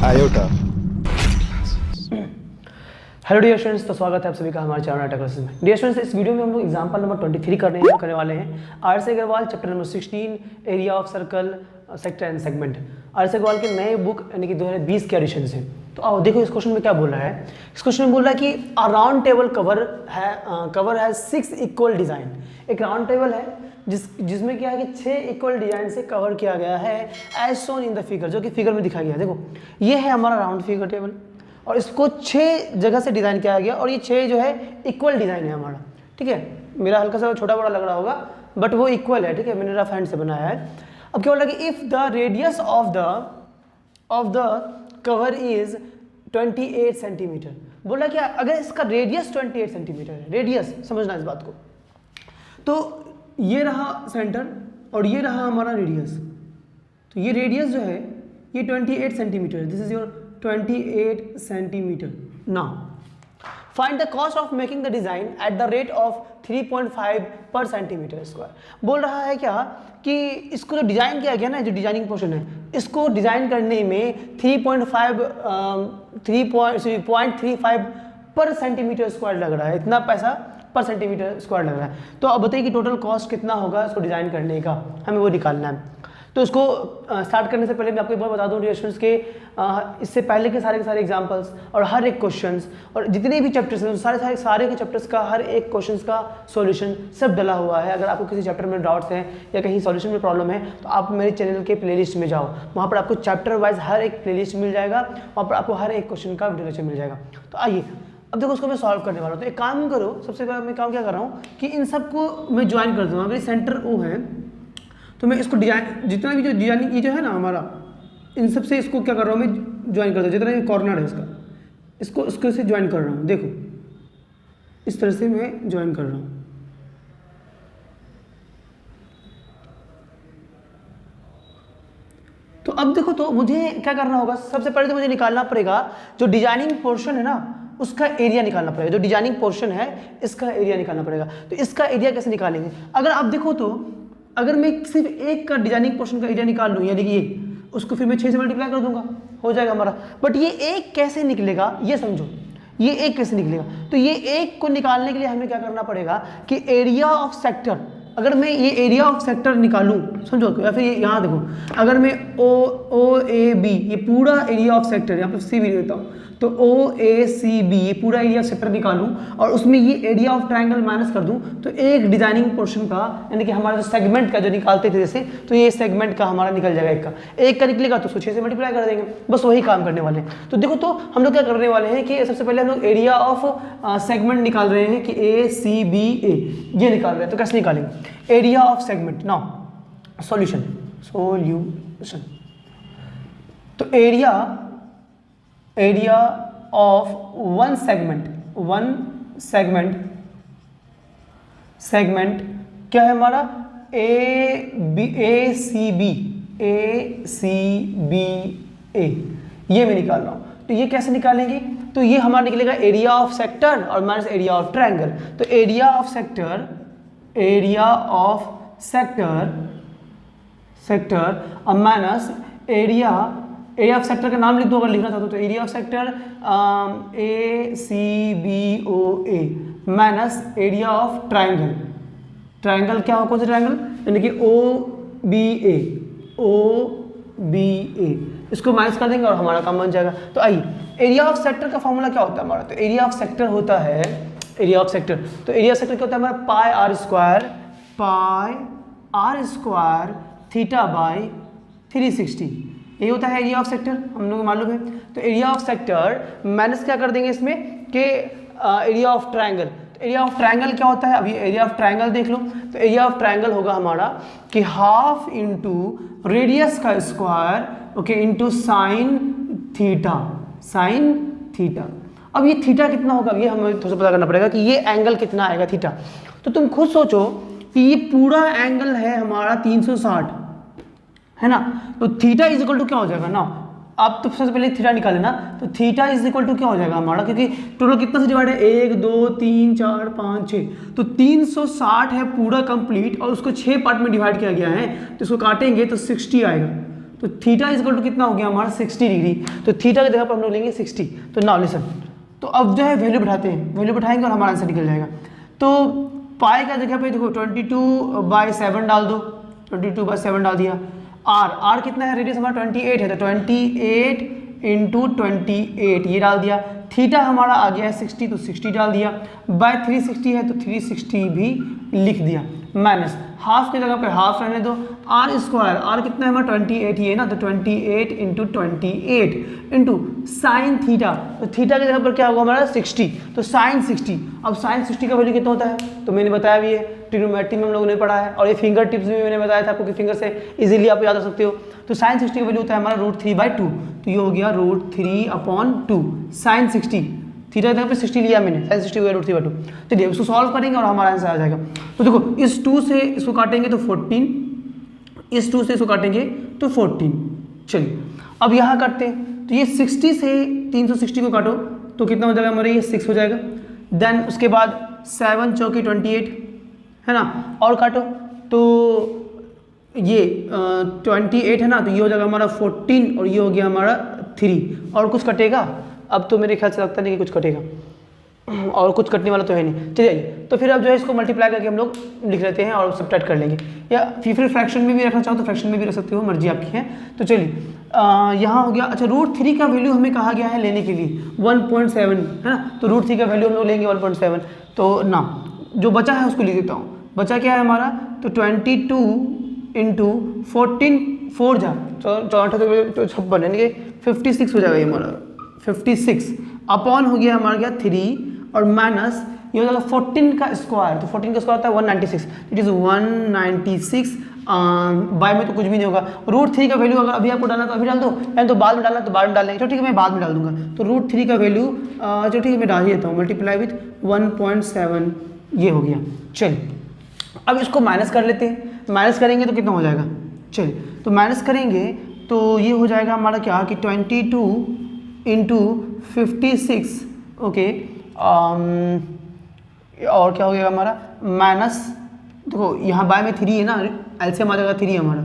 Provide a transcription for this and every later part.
Iota. Hello dear students, तो स्वागत है आप सभी का हमारे चैनल आयोटा क्लासेस में। डियर स्टूडेंट्स, इस वीडियो में हम लोग एग्जांपल नंबर 23 करने वाले हैं। R S Aggarwal chapter number 16 area of circle sector and segment. R S Aggarwal के नए बुक यानी कि 2020 के एडिशन से। तो आओ देखो इस क्वेश्चन में क्या बोल रहा है। इस क्वेश्चन में बोल रहा है कि अ राउंड टेबल कवर है 6 इक्वल डिजाइन। एक राउंड टेबल है जिसमें क्या है कि 6 इक्वल डिजाइन से कवर किया गया है as shown in the figure, जो कि फिगर में दिखाया गया है। देखो ये है हमारा राउंड फिगर टेबल और इसको 6 जगह से डिज़ाइन किया गया और ये 6 जो है इक्वल डिज़ाइन है हमारा। ठीक है, मेरा हल्का सा छोटा बड़ा लग रहा होगा बट वो इक्वल है। ठीक है, मैंने रफ हैंड से बनाया है। अब क्या बोला कि if the radius of the cover is 28 centimetre. बोला क्या, अगर इसका रेडियस 28 सेंटीमीटर है, रेडियस समझना इस बात को, तो ये रहा सेंटर और ये रहा हमारा रेडियस। तो ये रेडियस जो है ये 28 centimetre, this is your 28 centimetre. Now find the cost of making the design at the rate of 3.5 पर सेंटीमीटर स्क्वायर। बोल रहा है क्या कि इसको जो डिजाइन किया गया ना, जो डिजाइनिंग पोर्शन है, इसको डिजाइन करने में 3.35 पर सेंटीमीटर स्क्वायर लग रहा है। इतना पैसा पर सेंटीमीटर स्क्वायर लग रहा है। तो अब बताइए कि टोटल कॉस्ट कितना होगा इसको डिजाइन करने का, हमें वो निकालना है। तो इसको स्टार्ट करने से पहले मैं आपको एक बार बता दूं रिएक्शंस के इससे पहले के सारे एग्जांपल्स और हर एक क्वेश्चंस और जितने भी चैप्टर्स हैं सारे के चैप्टर्स का हर एक क्वेश्चंस का सॉल्यूशन सब डला हुआ है। अगर आपको किसी चैप्टर में डाउट्स हैं या कहीं सॉल्यूशन में प्रॉब्लम है तो आप मेरे चैनल के प्लेलिस्ट में जाओ, वहाँ पर आपको चैप्टर वाइज हर एक प्लेलिस्ट मिल जाएगा, वहाँ पर आपको हर एक क्वेश्चन का वीडियो लेक्चर मिल जाएगा। तो आइए अब देखो उसको मैं सॉल्व करने वाला हूँ। तो एक काम करो, सबसे पहले मैं काम क्या कर रहा हूँ कि इन सबको मैं ज्वाइन कर दूँगा। अगर सेंटर ओ है तो मैं इसको डिजाइन, जितना भी जो डिजाइनिंग ये जो है ना हमारा, इन सब से इसको क्या कर रहा हूँ मैं ज्वाइन कर रहा हूँ। जितना भी कॉर्नर है इसको से ज्वाइन कर रहा हूँ। देखो इस तरह से मैं ज्वाइन कर रहा हूँ। तो अब देखो, तो मुझे क्या करना होगा, सबसे पहले तो मुझे निकालना पड़ेगा जो डिजाइनिंग पोर्शन है ना उसका एरिया निकालना पड़ेगा। जो डिजाइनिंग पोर्शन है इसका एरिया निकालना पड़ेगा। तो इसका एरिया कैसे निकालेंगे, अगर आप देखो तो अगर मैं सिर्फ एक का डिजाइनिंग पोर्शन का एरिया निकाल लूँ, यानी कि ये, उसको फिर मैं 6 से मल्टीप्लाई कर दूंगा, हो जाएगा हमारा। बट ये एक कैसे निकलेगा ये समझो, ये एक कैसे निकलेगा। तो ये एक को निकालने के लिए हमें क्या करना पड़ेगा कि एरिया ऑफ सेक्टर, अगर मैं ये एरिया ऑफ सेक्टर निकालूं, समझो, या फिर यहाँ देखो, अगर मैं ओ ए बी ये पूरा एरिया ऑफ सेक्टर, यहाँ पर सी भी देता हूँ, तो ओ ए सी बी ये पूरा एरिया ऑफ सेक्टर निकालूं और उसमें ये एरिया ऑफ ट्रायंगल माइनस कर दूं, तो एक डिजाइनिंग पोर्शन का, यानी कि हमारा जो सेगमेंट का जो निकालते थे जैसे, तो ये सेगमेंट का हमारा निकल जाएगा। एक का निकलेगा तो उसको 6 से मल्टीप्लाई कर देंगे, बस वही काम करने वाले हैं। तो देखो, तो हम लोग क्या करने वाले हैं कि सबसे पहले हम लोग एरिया ऑफ सेगमेंट निकाल रहे हैं कि ए सी बी ए ये निकाल रहे हैं। तो कैसे निकालेंगे area of segment. Now solution, तो एरिया ऑफ वन सेगमेंट क्या है हमारा, ए सी बी ए, ये मैं निकाल रहा हूँ। तो ये कैसे निकालेंगे, तो ये हमारा निकलेगा एरिया ऑफ सेक्टर और माइनस एरिया ऑफ ट्रायंगल। तो एरिया ऑफ सेक्टर और माइनस एरिया ऑफ सेक्टर का नाम लिख दो अगर लिखना चाहते हो, तो area of sector A C B O A minus area of triangle. Triangle क्या हो, कौन सा ट्रायंगल, यानी कि ओ बी ए, इसको माइनस कर देंगे और हमारा काम बन जाएगा। तो आइए, एरिया ऑफ सेक्टर का फॉर्मूला क्या होता है हमारा, तो एरिया ऑफ सेक्टर होता है, तो एरिया ऑफ सेक्टर क्या होता है हमारा, पाई आर स्क्वायर थीटा बाई 360, ये होता है एरिया ऑफ सेक्टर, हम लोग मालूम है। तो एरिया ऑफ सेक्टर माइनस क्या कर देंगे इसमें कि एरिया ऑफ ट्रायंगल। तो एरिया ऑफ ट्रायंगल क्या होता है, अभी एरिया ऑफ ट्रायंगल देख लो। तो एरिया ऑफ ट्रायंगल होगा हमारा कि हाफ इंटू रेडियस का square, okay, into sine theta. अब ये थीटा कितना होगा, ये हमें थोड़ा सा पता करना पड़ेगा कि ये एंगल कितना आएगा थीटा। तो तुम खुद सोचो कि ये पूरा एंगल है हमारा 360, है ना। तो थीटा इज इक्वल टू क्या हो जाएगा ना, आप तो सबसे पहले थीटा निकाले ना, तो थीटा इज इक्वल टू क्या हो जाएगा हमारा, क्योंकि टोटल कितना से डिवाइड है, 1 2 3 4 5 6, तो 360 है पूरा कंप्लीट और उसको 6 पार्ट में डिवाइड किया गया है। तो इसको काटेंगे तो 60 आएगा। तो थीटा इज इक्वल टू कितना हो गया हमारा 60 डिग्री। तो थीटा की जगह पर हम लोग लेंगे 60। तो नाउ लिसन, तो अब जो है वैल्यू बैठाते हैं, वैल्यू बैठाएंगे और हमारा आंसर निकल जाएगा। तो पाई का जगह पे देखो 22/7 डाल दो, 22/7 डाल दिया। आर कितना है, रेडियस हमारा 28 है, तो 28 इंटू 28 ये डाल दिया। थीटा हमारा आ गया है 60, तो 60 डाल दिया। बाय 360 है तो 360 भी लिख दिया। माइनस हाफ की जगह पे हाफ रहने दो। आर स्क्वायर, आर कितना है हमारा 28 ये ना, तो 28 इंटू 28 इंटू साइन थीटा, तो थीटा की जगह पर क्या होगा हमारा 60, तो साइन 60। अब साइन 60 का वैल्यू कितना होता है, तो मैंने बताया भी है, ट्रिग्नोमेट्री में हम लोगों ने पढ़ा है, और ये फिंगर टिप्स में मैंने बताया था आपको कि फिंगर से इजीली आप याद कर सकते हो। तो साइन 60 का वैल्यू होता है हमारा √3/2, तो ये हो गया √3/2 साइन 60। थीटा की जगह पे 60 लिया मैंने, साइन 60 हो गया √3/2। चलिए उसको सॉल्व करेंगे और हमारा आंसर आ जाएगा। तो देखो इस 2 से इसको काटेंगे तो 14, इस 2 से इसको काटेंगे तो 14। चलिए अब यहाँ काटते हैं, तो ये 60 से 360 को काटो तो कितना हो जाएगा हमारे, ये 6 हो जाएगा। देन उसके बाद 7 चौकी 28 है ना, और काटो तो ये 28 है ना, तो ये हो जाएगा हमारा 14 और ये हो गया हमारा 3। और कुछ कटेगा, अब तो मेरे ख्याल से लगता नहीं कि कुछ कटेगा, और कुछ कटने वाला तो है नहीं। चलिए तो फिर अब जो है इसको मल्टीप्लाई करके हम लोग लिख लेते हैं और सब्ट्रैक्ट कर लेंगे, या फिर फ्रैक्शन में भी रखना चाहो तो फ्रैक्शन में भी रख सकते हो, मर्जी आपकी है। तो चलिए यहाँ हो गया। अच्छा √3 का वैल्यू हमें कहा गया है लेने के लिए 1.7 है ना, तो √3 का वैल्यू हम लोग लेंगे 1.7। तो ना जो बचा है उसको लिख देता हूँ। बचा क्या है हमारा, तो 22 इंटू 14 4 जा 56 यानी कि 56 हो जाएगा ये हमारा 56 अपॉन हो गया हमारा क्या 3 और माइनस ये हो जाएगा 14 का स्क्वायर, तो 14 का स्क्वायर होता है 196, इट इज़ 196 बाय में तो कुछ भी नहीं होगा। √3 का वैल्यू अगर अभी आपको डालना तो अभी डाल दो, यानी तो बाद में डालना तो बाद में डाल देंगे। तो ठीक है मैं बाद में डाल दूंगा। तो √3 का वैल्यू जो ठीक है मैं डाल ही देता हूँ, मल्टीप्लाई विथ 1.7 ये हो गया। चलिए अब इसको माइनस कर लेते हैं, माइनस करेंगे तो कितना हो जाएगा। चलिए तो माइनस करेंगे तो ये हो जाएगा हमारा क्या कि 22 इंटू 56 ओके, और क्या हो गया हमारा माइनस, देखो यहाँ बाय में 3 है ना, एलसीएम आ जाएगा 3 हमारा,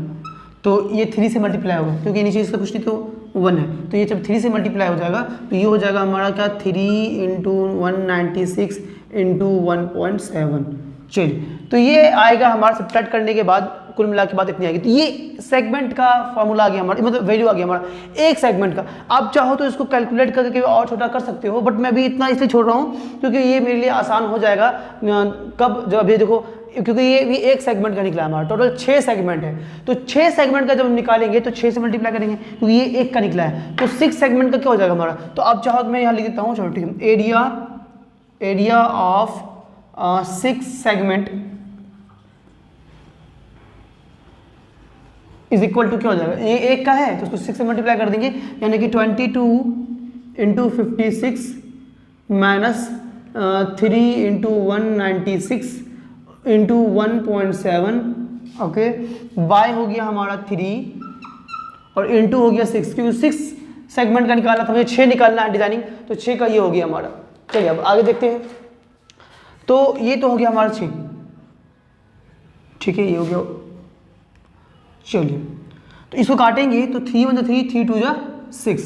तो ये 3 से मल्टीप्लाई होगा क्योंकि नीचे इसका कुछ नहीं तो 1 है, तो ये जब 3 से मल्टीप्लाई हो जाएगा तो ये हो जाएगा हमारा क्या 3 इंटू 196 इंटू 1.7। चलिए तो ये आएगा हमारा सब्ट्रैक्ट करने के बाद कुल मिला के बात इतनी आएगी। तो ये सेगमेंट का फॉर्मूला आ गया हमारा, मतलब वैल्यू आ गया हमारा एक सेगमेंट का। आप चाहो तो इसको कैलकुलेट करके और छोटा कर सकते हो, बट मैं अभी इतना इसलिए छोड़ रहा हूँ क्योंकि ये मेरे लिए आसान हो जाएगा। कब, जब अभी देखो क्योंकि ये भी एक सेगमेंट का निकला हमारा, टोटल 6 सेगमेंट है, तो 6 सेगमेंट का जब निकालेंगे तो 6 से मल्टीप्लाई करेंगे क्योंकि ये एक का निकला है, तो 6 सेगमेंट का क्या हो जाएगा हमारा। तो आप चाहो तो मैं यहाँ लिख देता हूँ, चलो ठीक है, area of 6 segment is equal to क्या हो जाएगा, ये एक का है तो उसको 6 से मल्टीप्लाई कर देंगे, यानी कि 22 इंटू 56 माइनस 3 इंटू 196 इंटू 1.7 ओके, बाय हो गया हमारा 3 और इंटू हो गया 6, क्योंकि 6 सेगमेंट का निकालना था, हमें 6 निकालना है डिजाइनिंग, तो 6 का ये हो गया हमारा। चलिए अब आगे देखते हैं। तो ये तो हो गया हमारा 6, ठीक है ये हो गया। चलिए तो इसको काटेंगे तो 3 1 3 3 2 6,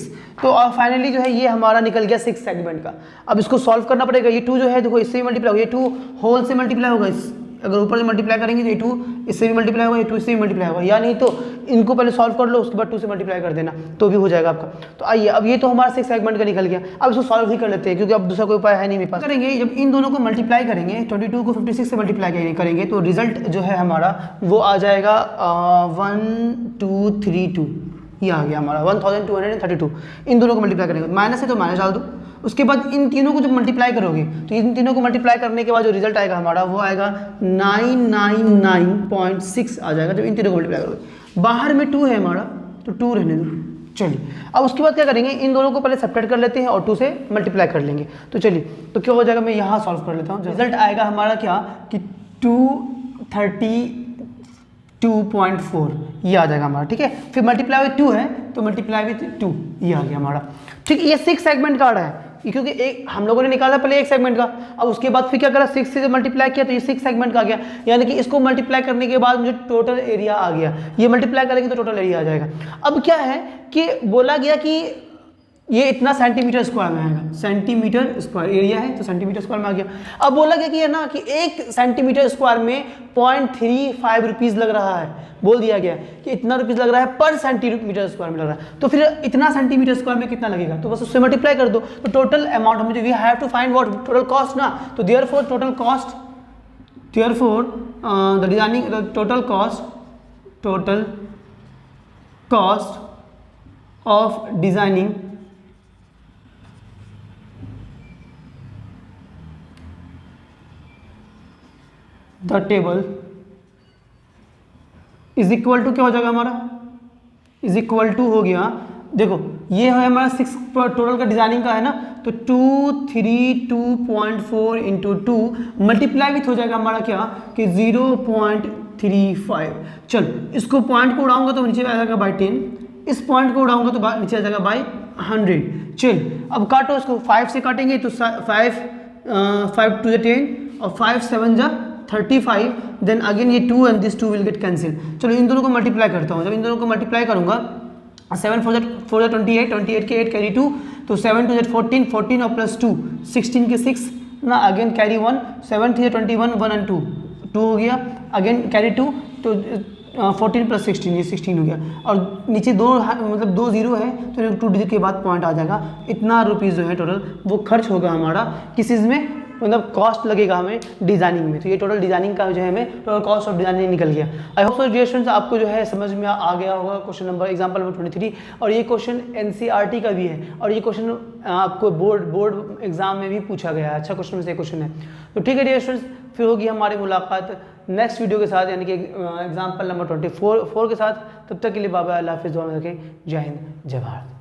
तो फाइनली जो है ये हमारा निकल गया 6 सेगमेंट का। अब इसको सॉल्व करना पड़ेगा। ये 2 जो है देखो इससे भी मल्टीप्लाई होगा, ये 2 होल से मल्टीप्लाई होगा, इस अगर ऊपर से मल्टीप्लाई करेंगे तो ये 2 इससे भी मल्टीप्लाई होगा, ये 2 इससे भी मल्टीप्लाई होगा, या नहीं तो इनको पहले सॉल्व कर लो उसके बाद 2 से मल्टीप्लाई कर देना तो भी हो जाएगा आपका। तो आइए अब ये तो हमारा 6 सेगमेंट का निकल गया, अब इसको सॉल्व ही कर लेते हैं क्योंकि अब दूसरा कोई उपाय है नहीं मेरे पास। करेंगे जब इन दोनों को मल्टीप्लाई करेंगे, 22 को 56 से मल्टीप्लाई करेंगे तो रिजल्ट जो है हमारा वो आ जाएगा 1232, ये आ गया हमारा 1232। इन दोनों को मल्टीप्लाई करेंगे, माइनस है तो माइनस डाल दो। उसके बाद इन तीनों को जब मल्टीप्लाई करोगे तो इन तीनों को मल्टीप्लाई करने के बाद जो रिजल्ट आएगा हमारा वो आएगा 999.6 आ जाएगा जब इन तीनों को मल्टीप्लाई करोगे। बाहर में 2 है हमारा तो 2 रहने दो। चलिए अब उसके बाद क्या करेंगे, इन दोनों को पहले सब्ट्रैक्ट कर लेते हैं और 2 से मल्टीप्लाई कर लेंगे। तो चलिए तो क्या हो जाएगा, मैं यहाँ सॉल्व कर लेता हूँ। रिजल्ट आएगा हमारा क्या कि 232.4 ये आ जाएगा हमारा, ठीक है। फिर मल्टीप्लाई विथ 2 है तो मल्टीप्लाई विथ 2 ये आ गया हमारा, ठीक है। ये 6 सेगमेंट का आ रहा है, क्योंकि एक हम लोगों ने निकाला पहले एक सेगमेंट का, अब उसके बाद फिर क्या करा 6 से मल्टीप्लाई किया तो ये 6 सेगमेंट का आ गया, यानी कि इसको मल्टीप्लाई करने के बाद मुझे टोटल एरिया आ गया, ये मल्टीप्लाई करेंगे तो टोटल एरिया आ जाएगा। अब क्या है कि बोला गया कि ये इतना सेंटीमीटर स्क्वायर में आएगा, सेंटीमीटर स्क्वायर एरिया है तो सेंटीमीटर स्क्वायर में आ गया। अब बोला गया कि है ना कि 1 सेंटीमीटर स्क्वायर में 0.35 रुपीज़ लग रहा है, बोल दिया गया कि इतना रुपीज़ लग रहा है पर सेंटीमीटर स्क्वायर में लग रहा है, तो फिर इतना सेंटीमीटर स्क्वायर में कितना लगेगा, तो बस उससे मल्टीप्लाई कर दो। तो टोटल अमाउंट मुझे we have to find what total cost ना, तो therefore total cost, therefore the designing total cost of designing the table is equal to क्या हो जाएगा हमारा, इज इक्वल टू हो गया, देखो ये है हमारा 6 टोटल का डिजाइनिंग का है ना, तो 232.4 इंटू 2 मल्टीप्लाई विथ हो जाएगा हमारा क्या कि 0.35। चल इसको पॉइंट को उड़ाऊंगा तो नीचे आ जाएगा बाई 10, इस पॉइंट को उड़ाऊंगा तो नीचे आ जाएगा बाई 100। चल अब काटो इसको, 5 से काटेंगे तो 5 टू द 10 और 5 7 जा 35, देन अगेन ये 2 and this 2 will get cancel. चलो इन दोनों को मल्टीप्लाई करता हूँ, जब इन दोनों को मल्टीप्लाई करूंगा 7 4 28, 28 के 8 कैरी 2, तो 7 2 14, 14 और प्लस 2 16 के 6 ना, अगेन कैरी 1, 7 3 21, 1 एंड 2 हो गया, अगेन कैरी 2 तो 14 प्लस 16 ये 16 हो गया, और नीचे दो मतलब 2 जीरो है तो 2 डिजिट के बाद पॉइंट आ जाएगा। इतना रुपीज़ जो है टोटल वो खर्च होगा हमारा किस चीज़ में, मतलब कॉस्ट लगेगा हमें डिजाइनिंग में। तो ये टोटल डिजाइनिंग का जो है हमें टोटल कॉस्ट ऑफ डिजाइनिंग निकल गया। I hope so dear students आपको जो है समझ में आ गया होगा क्वेश्चन नंबर एग्जांपल नंबर 23, और ये क्वेश्चन एनसीईआरटी का भी है, और ये क्वेश्चन आपको बोर्ड एग्जाम में भी पूछा गया है, अच्छा क्वेश्चन में से क्वेश्चन है। तो ठीक है डियर स्टूडेंट्स, फिर होगी हमारी मुलाकात नेक्स्ट वीडियो के साथ, यानी कि एग्जाम्पल नंबर 24 के साथ। तब तक के लिए बाबा, अल्लाह हाफिज़, दुआ में रखें। जय हिंद, जय भारत।